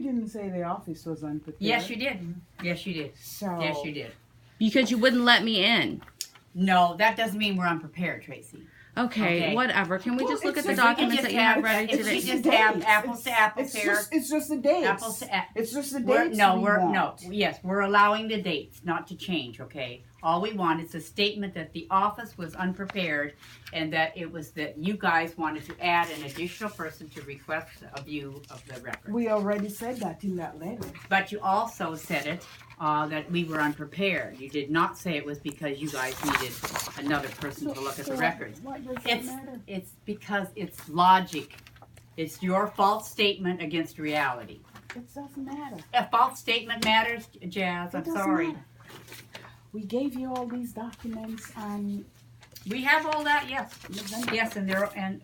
didn't say the office was unprepared. Yes, you did. Yes, you did. So, Yes, you did. Because you wouldn't let me in. No, that doesn't mean we're unprepared, Tracy. Okay, whatever. Can we Well, just look at it's the just- documents we that can you just have have- ready it's today? just have apples to apples here. It's just the dates. Apples to It's just the We're, dates. no, we we're want. no. Yes, we're allowing the dates not to change. Okay. All we want is a statement that the office was unprepared, and that it was that you guys wanted to add an additional person to request a view of the record. We already said that in that letter. But you also said it that we were unprepared. You did not say it was because you guys needed another person to look at the records. What does that It's matter? it's because it's logic. It's your false statement against reality. It doesn't matter. A false statement matters, Jazz. It I'm doesn't sorry. matter. We gave you all these documents on We have all that, yes. November. Yes, and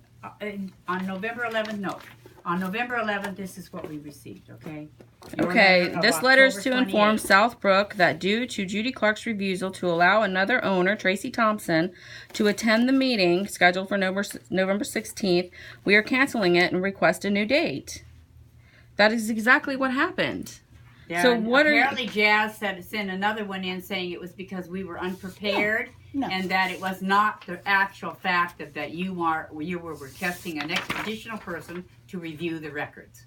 on November 11th, no. On November 11th, this is what we received, okay? Your Okay, letter of this letter is to October inform 28th. Southbrook that due to Judy Clark's refusal to allow another owner, Tracy Thompson, to attend the meeting scheduled for November 16th, we are canceling it and request a new date. That is exactly what happened. Yeah, So and what are you- apparently Jazz sent another one in saying it was because we were unprepared No. and that it was not the actual fact that you were requesting an additional person to review the records.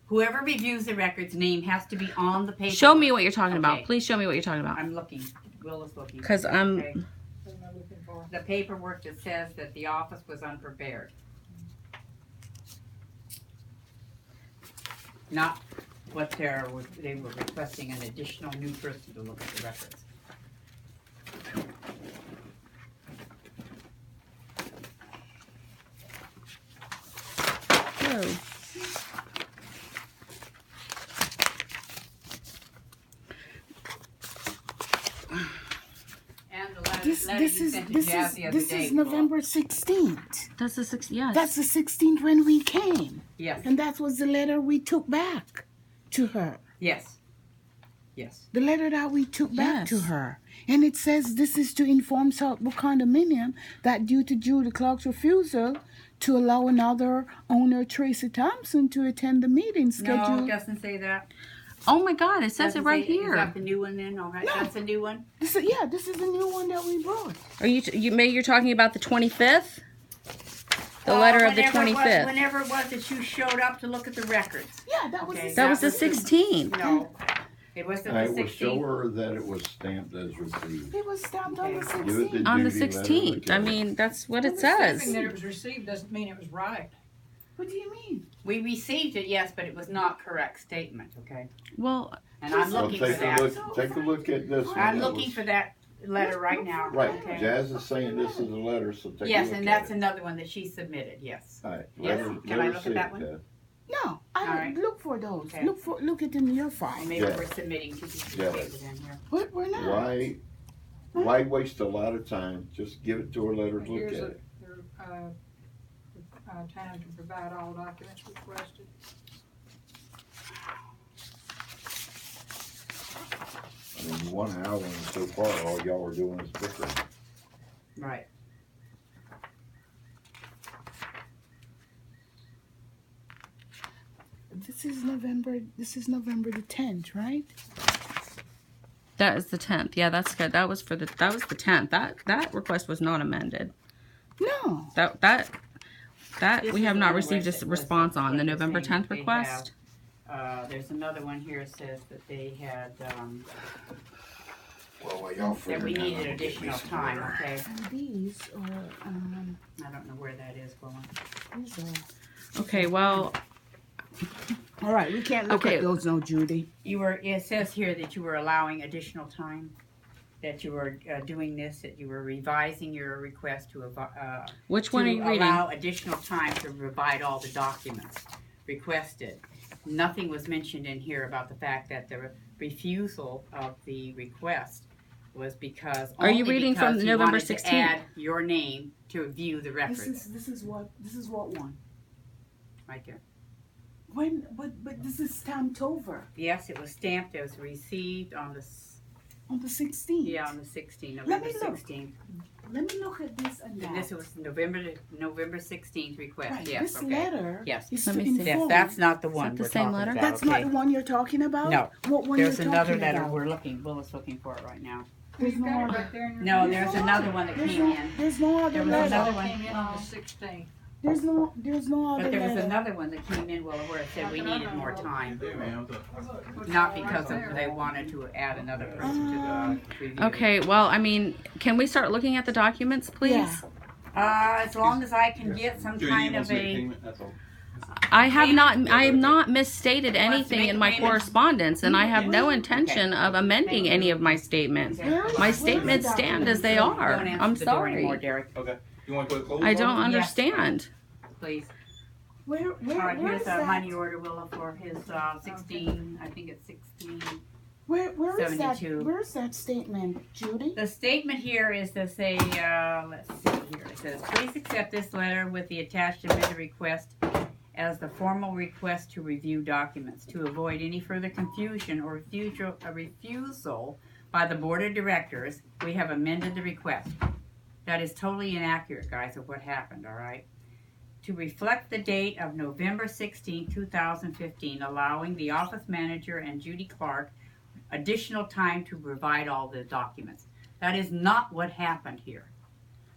Whoever reviews the records' name has to be on the paper. Show me what you're talking about. Okay. Please show me what you're talking about. I'm looking. Will is looking. 'Cause I'm- Okay. The paperwork that says that the office was unprepared. Not what they were requesting an additional new person to look at the records. Oh. And the letter, This letter this you is sent to this Jazz is the other this day, is Paul. November 16th. That's the 6th, yes. That's the 16th when we came, Yes. and that was the letter we took back to her. Yes. Yes. The letter that we took back to Yes. her. And it says this is to inform Southbrook Condominium that due to Judy Clark's refusal to allow another owner, Tracy Thompson, to attend the meeting No, scheduled. it doesn't say that. Oh my God, it says it Doesn't right say- Is here. that the new one then? All right, No. that's a new one. This is the new one that we brought. Are you're talking about the 25th? The letter of the Whenever it was- 25th. Whenever it was that you showed up to look at the records. Yeah, that was Okay. the That was the the- 16th. No, it wasn't the I will 16th. show her that it was stamped as received. It was stamped on the Okay. Give it 16th. to On the Judy, let her 16th. look I at it. mean, that's what it Saying says. that it was received doesn't mean it was right. What do you mean? We received it, yes, but it was not correct statement, okay? Well, And I'm Well, looking for take a that. look. Take a look at this one. I'm That looking was- for that letter right now. Right, Okay. Jazz is saying this is a letter, so take a look Yes, and that's at it. another one that she submitted, yes. All right, Yes. let her, Can let I her look see at that it, one? Jazz. No, I All right. look for those. Okay. Look it in your file. Maybe Yeah. we're submitting two pieces of Yeah. paper then here. We're not. Why waste a lot of time? Just give it to her, let her look Here's at a, it. time to provide all documents requested. I mean, 1 hour and so far, all y'all are doing is bickering. Right. This is November the 10th, right? that is the 10th. Yeah, that's good. That was the 10th. That request was not amended. No. That This we is have the not one received where a response on the they're November saying 10th that they request. There's another one here that says that they had, Well, while y'all that figure we it out, needed I'll get me additional some time, water. okay? And these are I don't know where that is going. these are. Okay, well, All right, we can't look Okay. at those, no, Judy. It says here that you were allowing additional time, that you were doing this, that you were revising your request to which one are you reading? allow additional time to provide all the documents requested. Nothing was mentioned in here about the fact that the refusal of the request was because Are you only reading from because you November wanted to 16th? add your name to view the record. This is what one. Right there. When but this is stamped over Yes, it was stamped. It was received on the on the 16th. Yeah, on the 16th, Let November me look. 16th. let me look at this and that. And this was November 16th request, Right, yes, this okay. letter Yes. is Let to me see. Yes, inform. that's not the one the we're same talking letter? about, That's okay? not the one you're talking about? No. What one There's you're another talking letter, about? Will is looking for it right now. There's You've no got it other. right there in your. No, there's another one that came in. There's no other There was letter. another one. Came in on the 16th. There's no other But there was letter. another one that came in, well, where it said we needed more time. What's Not that because right of, there? they wanted to add another person to the review. Okay, well, I mean, can we start looking at the documents, please? Yeah. As long as I can get some kind of a, I have not misstated anything make in a my payment? correspondence, and I have no intention of amending any of my statements. My statements stand as they are. don't I'm answer the door anymore, sorry. Derek, Okay. You want to put clothes I don't on? understand. please. Where All right, where here's is a that? money order, Willa, for his 16, I think it's 16. Where is that? 72. Where's that statement, Judy? The statement here is to say, let's see here, it says, please accept this letter with the attached amended request as the formal request to review documents. To avoid any further confusion or refusal by the board of directors, we have amended the request. That is totally inaccurate, guys, of what happened, all right? To reflect the date of November 16, 2015, allowing the office manager and Judy Clark additional time to provide all the documents. That is not what happened here.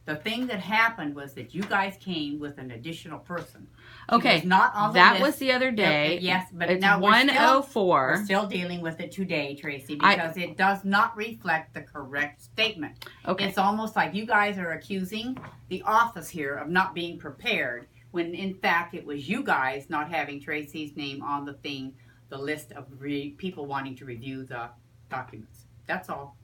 The thing that happened was that you guys came with an additional person. She Okay, was not on the that list. was the other day. Yes, but It's now we're 1:04. still dealing with it today, Tracy, because it does not reflect the correct statement. Okay. It's almost like you guys are accusing the office here of not being prepared, when in fact it was you guys not having Tracy's name on the thing, the list of people wanting to review the documents. That's all.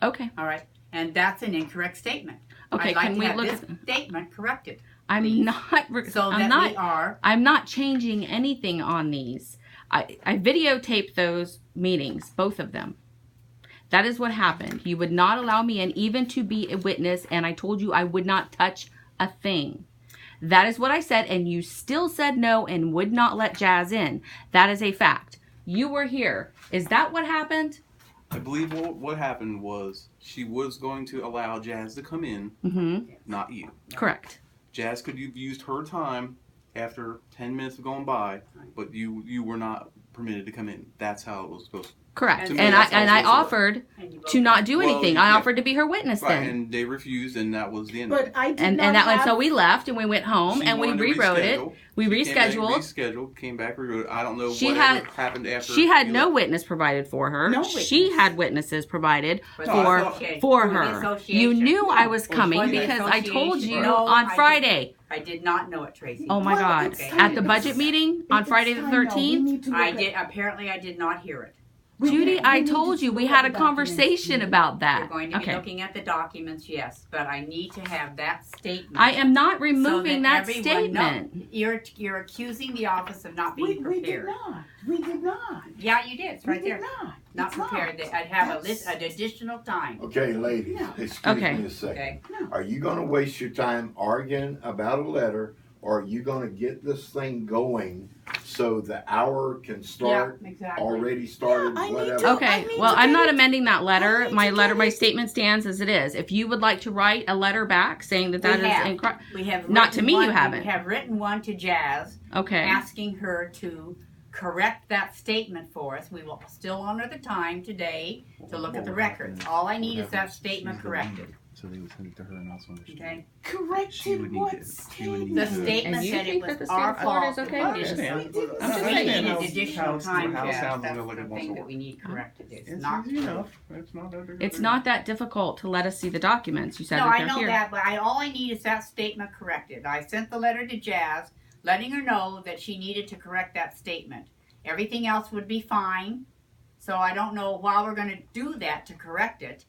Okay. All right, and that's an incorrect statement. Okay, I'd like can to we have look this at statement corrected, I'm please. not so I'm that not we are. I'm not changing anything on these. I videotaped those meetings, both of them. That is what happened. You would not allow me in even to be a witness, and I told you I would not touch a thing. That is what I said, and you still said no and would not let Jazz in. That is a fact. You were here. Is that what happened? I believe what happened was she was going to allow Jazz to come in, Mm-hmm. not you. Correct. Jazz could have used her time after 10 minutes have gone by, but you were not permitted to come in. That's how it was supposed to. Correct. And And that's how I it's supposed to work. offered And you to not do Well, anything. I yeah. offered to be her witness Right, then. and they refused, and that was the end of But it. I did And not that and have, so we left and we went home She and we wanted to rewrote it. reschedule. We She came back, rescheduled. rescheduled, came back, rewrote it. I don't know She what had- happened after. She had you no left. witness provided for her. No She witness. had witnesses provided For No, I for thought- for the her. association. You knew I was For coming the because I told association. you No, on I Friday. I did not know it, Tracy. Oh my Well, God! it's fine. At the budget meeting on it's Friday the fine now. We 13th. need to look I at- did. Apparently, I did not hear it. we Judy, need- I we need told to you we look had at a the documents. conversation about We're that. going to be Okay. looking at the documents, yes, but I need to have that statement. I am not so removing that everyone statement. knows. You're accusing the office of not We being did prepared. not. We did not. Yeah, you did. It's right we there. did not. Not It's prepared. not. I'd have That's- an additional time. Okay, ladies, Yeah. excuse Okay. me a second. Okay. Are you gonna waste your time arguing about a letter, or are you gonna get this thing going so the hour can start, Yeah, exactly. already started, Yeah, I need whatever? to- I Okay, need well, to I'm get not it- amending that I letter. need My to letter, get my it- statement stands as it is. If you would like to write a letter back saying that that We is have. incorrect, We have Not to written me, you one- haven't. We have written one to Jazz okay. asking her to correct that statement for us. We will still honor the time today to look at the records. All I need is that statement corrected. So they would send it to her and also understand. Okay. She Corrected would need what to- she would statement? need The to- statement And you said it think was that the our state of Florida is fault. okay? I with this? understand. I'm just We saying. need how- additional how time, house Jazz. sounds That's gonna look the at once thing a that while. we need corrected. It's It's not. easy enough. It's not that big of a It's deal. not that difficult to let us see the documents. You said No, that I they're know here. that, but all I need is that statement corrected. I sent the letter to Jazz, letting her know that she needed to correct that statement. Everything else would be fine. So I don't know why we're going to do that to correct it,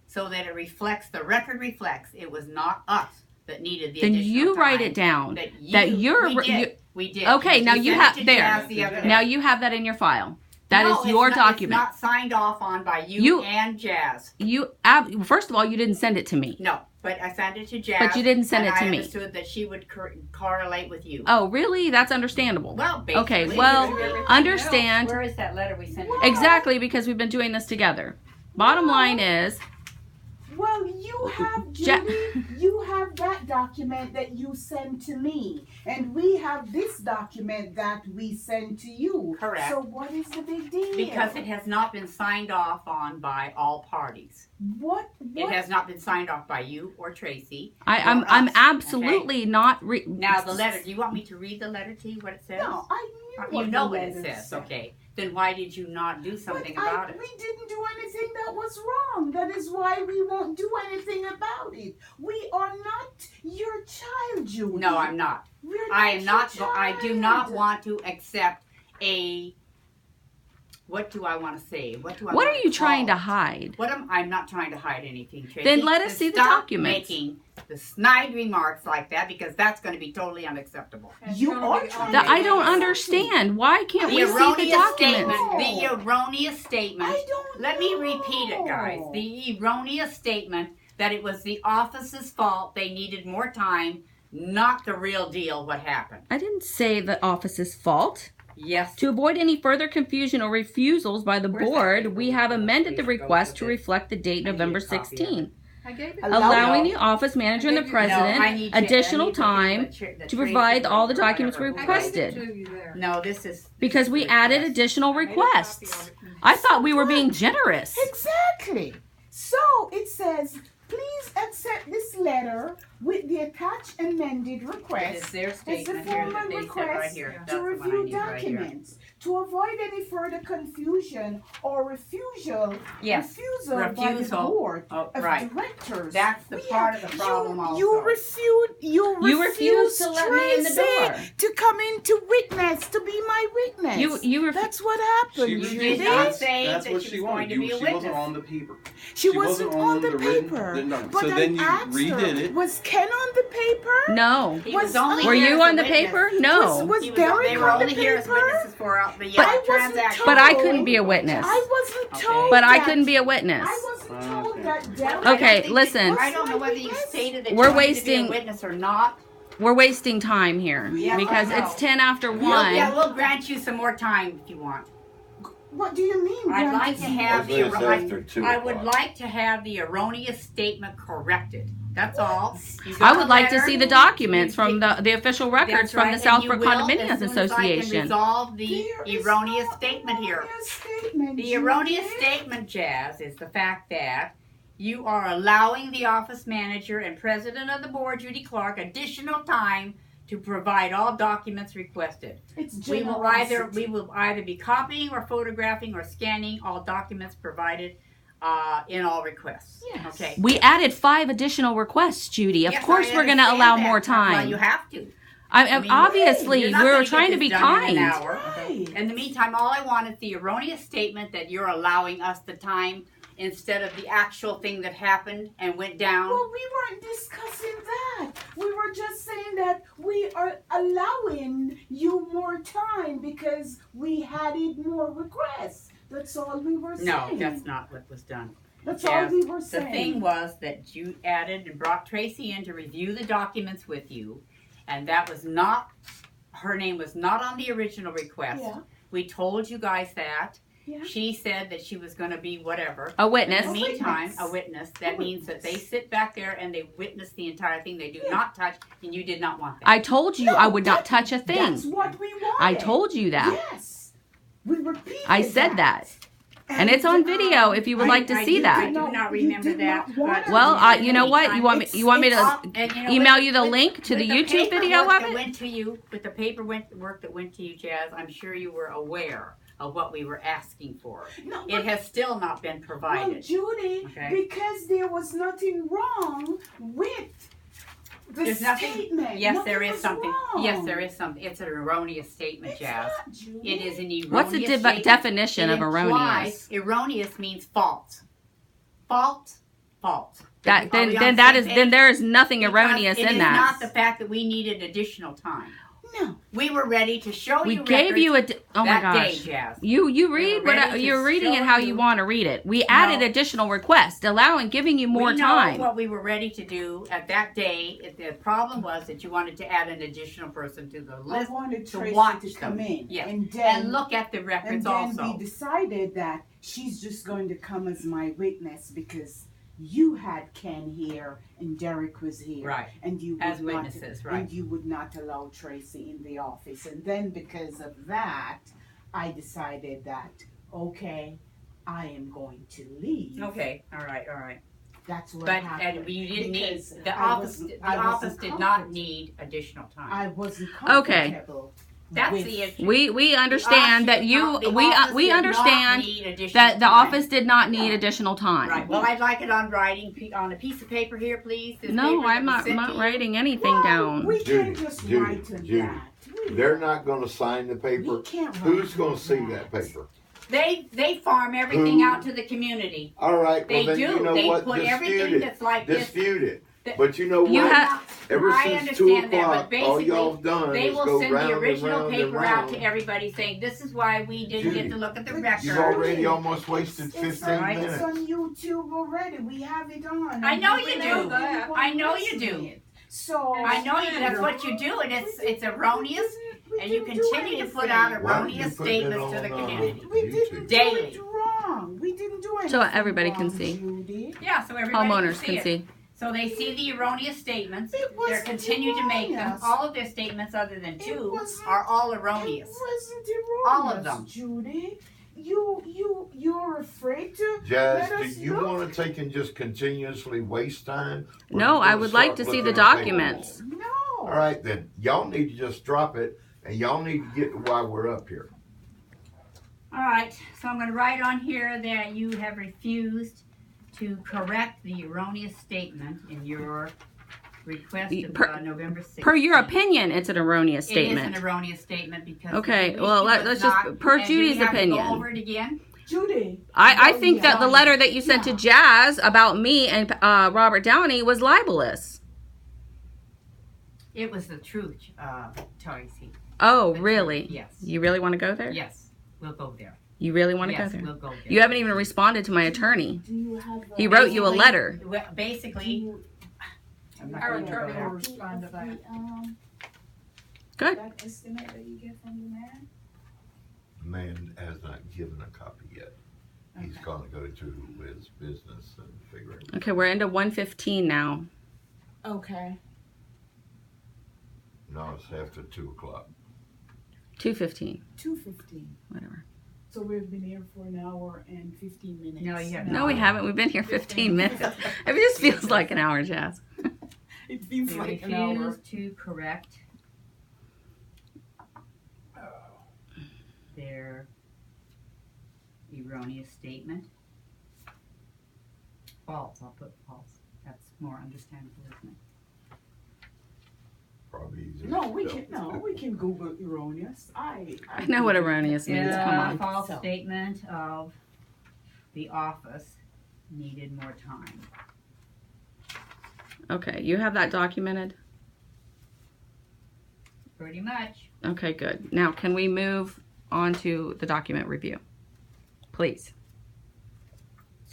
so that it reflects, the record reflects, it was not us that needed the Then additional you time. write it down. That you're- we did. Okay, now We you sent have- it to there. Jazz the other day. Now you have that in your file. That No, is it's your not- document. It's not signed off on by you, You- and Jazz. First of all, you didn't send it to me. No, but I sent it to Jazz. But you didn't send and it to I me. understood that she would correlate with you. Oh, really? That's understandable. Well, basically. Okay, well, everything understand. Where is that letter we sent? to Exactly, because we've been doing this together. Bottom line is, Well, you have, Ja- Judy, you have that document that you sent to me, and we have this document that we sent to you. Correct. So what is the big deal? Because it has not been signed off on by all parties. What? It has not been signed off by you or Tracy. I'm or I'm us, absolutely not. Now the letter. Do you want me to read the letter to you? What it says? No, I knew You what know the what it letter says. said. Okay. Then why did you not do something about it? We didn't do anything that was wrong. That is why we won't do anything about it. We are not your child, Judy. No, I'm not. We're I am not. your I do not child. want to accept a. What do I want to say? What do I? What want are you call trying to it? hide? I'm not trying to hide anything, Tracy. Then let us see the Stop documents. making the snide remarks like that because that's going to be totally unacceptable. You are trying That to I don't do understand. Why can't The we see the erroneous documents? statement. The erroneous statement. I don't Let me repeat it, guys. know. The erroneous statement that it was the office's fault. They needed more time. Not the real deal. What happened? I didn't say the office's fault. Yes. To avoid any further confusion or refusals by the Where's that board, paper? we have amended the Please go request with to it. reflect the date I need November a copy of it. 16th, I gave it. allowing No. the office manager and the No, I president need to- additional I need to time get the to Tracy provide all the or documents whatever. requested. I gave it to you there. No, this is because we added request. additional I made a copy requests. of it. I thought we were being generous. Exactly. So it says, please accept this letter with the attached amended It's request their as a statement here formal that they said right request here. to That's the one I review need right here. documents to avoid any further confusion or refusal Yes. by the Refusal. board Oh, of right. directors. That's the We part have- of the problem also. You refuse to let me in the Tracy door. to come in to witness, to be my witness. You ref- That's what happened. She You refused did Judy. not say That's that what she she was going wanted. to be a She wasn't witness. on the paper. She wasn't on the written- paper. no. But So I then you asked redid her, it. was Ken on the paper? No. He was only Were here you as a on the witness. paper? No. Was He was, Derek they were on the only here as paper? witnesses for the I wasn't transaction. But I told. couldn't be a witness. I wasn't Okay. told. But I that- couldn't be a witness. I wasn't told Okay. that Derek. I don't Okay, think listen. that- I don't know whether you What's my stated that We're you wanted to be wasting- a witness or not. We're wasting time here Yes, because I know. it's 10 after We'll, 1. yeah, we'll grant you some more time if you want. What do you mean? I'd Grant like us to more have the. It's after 2 I would o'clock. like to have the erroneous statement corrected. That's all. You I got would the like to letter. see the documents You- from the official records That's from right, the and Southbrook you will, Condominium as soon as I can Association. resolve the There is erroneous no statement here. erroneous statement, The erroneous Judy. statement, Jazz, is the fact that you are allowing the office manager and president of the board, Judy Clark, additional time to provide all documents requested. It's We will generosity. either be copying or photographing or scanning all documents provided in all requests. Yes. Okay. We added 5 additional requests, Judy. Of Yes, course, I we're going to understand allow that. more Well, time. you have to. I mean, obviously, You're not we're gonna get trying to this be done in an kind. hour. Right. In the meantime, all I want is the erroneous statement that you're allowing us the time instead of the actual thing that happened and went down. Well, we weren't discussing that. We were just saying that we are allowing you more time because we added more requests. That's all we were saying. No, that's not what was done. That's Jazz, all we were The saying. thing was that you added and brought Tracy in to review the documents with you, and that was not, her name was not on the original request. Yeah. We told you guys that. Yeah. She said that she was going to be whatever. A In witness. the meantime, witness. a witness. That A means that they witness. sit back there and they witness the entire thing. They do not touch, and you did not want that. I told you No, I would not that- touch a thing. That's what we wanted. I told you that. Yes. We repeated I said that. And it's on video if you would like to see I that. do not You remember did that. not want but- Well, you know what? You want me to And you know, email with- you the with- link to with the YouTube video paperwork of that it? went to you, with the paperwork that went to you, Jazz, I'm sure you were aware of what we were asking for. No, It has still not been well, provided. Judy, Okay. because there was nothing wrong with the There's nothing. statement. Yes, Nothing there is was something. wrong. Yes, there is something. It's an erroneous statement, It's Jazz. not, Judy. It is an erroneous What's the statement. definition It of implies- erroneous? Erroneous means false. False. False. That Are then we on then the that same is page? then there is nothing Because erroneous it in is that. not the fact that we needed additional time. No. We were ready to show We you gave records you oh my that day, gosh. Jazz. You We read were what ready to you're reading it show how you you- want to read it. We added No. additional requests, allowing giving you more we know time. what we were ready to do at that day. The problem was that you wanted to add an additional person to the I list wanted to Tracy watch to them. come in. Yeah. And then, and look at the records and then also. we decided that she's just going to come as my witness because you had Ken here and Derek was here. Right. And you As would not, witnesses, right. And you would not allow Tracy in the office. And then because of that, I decided that, okay, I am going to leave. Okay, all right. That's what But, happened. and you didn't need, Because the I office, wasn't- the I office wasn't did not comfortable. need additional time. I wasn't Okay. comfortable. That's with- the issue. We understand that you, The we office did not understand need additional that the time. office did not need additional time. Right, well, I'd like it on writing, on a piece of paper here, please. This No, paper I'm that was not, sent to you. writing anything Well, down. We can't Judy, just Judy, write on Judy. that. They're not gonna sign the paper. We can't Who's write gonna on see that paper? They farm everything Who? out to the community. All right, They well then do. you know They what? put everything Dispute it. that's like this. Dispute it. That- But you know You what? have- Ever I since 2 understand that, o'clock, but all basically, y'all done They is will go send round the and original round and paper out to round. everybody saying, this is why we didn't get Judy, to look at the But record. You've already almost wasted It's 15 on, minutes. It's on YouTube already. We have it on. I know you We do. know that. I know you do. So I know you, that's what you do, and it's erroneous, and you continue to put out Why don't you erroneous put that statements to the on, community. We didn't Daily. do it wrong. We didn't do anything So everybody can wrong, see. Judy. Yeah, so everybody Homeowners can can it. see. So they see the erroneous statements. It They wasn't continue to make them. erroneous. All of their statements, other than It two, wasn't- are all It erroneous. wasn't All erroneous, of them. Judy. You're afraid to Jazz, let do us you look? want to take and just continuously waste time? Or No, you I wanna would like start to see the looking at paper? documents. No. All right, then y'all need to just drop it, and y'all need to get to why we're up here. All right, so I'm going to write on here that you have refused to correct the erroneous statement in your request of November 6th. Per your opinion, it's an erroneous It is statement. an erroneous statement because Okay, the well, issue let's was just- not- per and do we Judy's have to opinion. Go over it again. Judy. I think that the Yeah. letter that you sent to Jazz about me and Robert Downey was libelous. It was the truth, Tracy. Oh, The really? truth, yes. You really want to go there? Yes, we'll go there. You really want to Yes, go there? we'll go there. You haven't even responded to my attorney. Do you have He wrote you a letter. Well, basically, I'm not Our going to go attorney will there. respond to that. Good. That estimate that you get from the man? The man has not given a copy yet. He's Okay. gonna go to his business and figure it out. Okay, we're into 1:15 now. Okay. No, it's after 2 o'clock. 2:15, 2:15. whatever. So we've been here for an hour and 15 minutes. No, you haven't. No, we haven't. We've been here 15 minutes. It just feels like an hour, Jazz. It feels They like an hour. refused to correct their erroneous statement. False, I'll put false. That's more understandable, isn't it? Probably easier. No, to spell. we can Google erroneous. I know what erroneous means. Come on. False So. statement of the office needed more time. Okay, you have that documented? Pretty much. Okay, good. Now, can we move on to the document review? Please.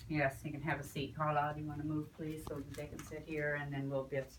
Yes, you can have a seat. Carla, do you want to move, please, so that they can sit here, and then we'll just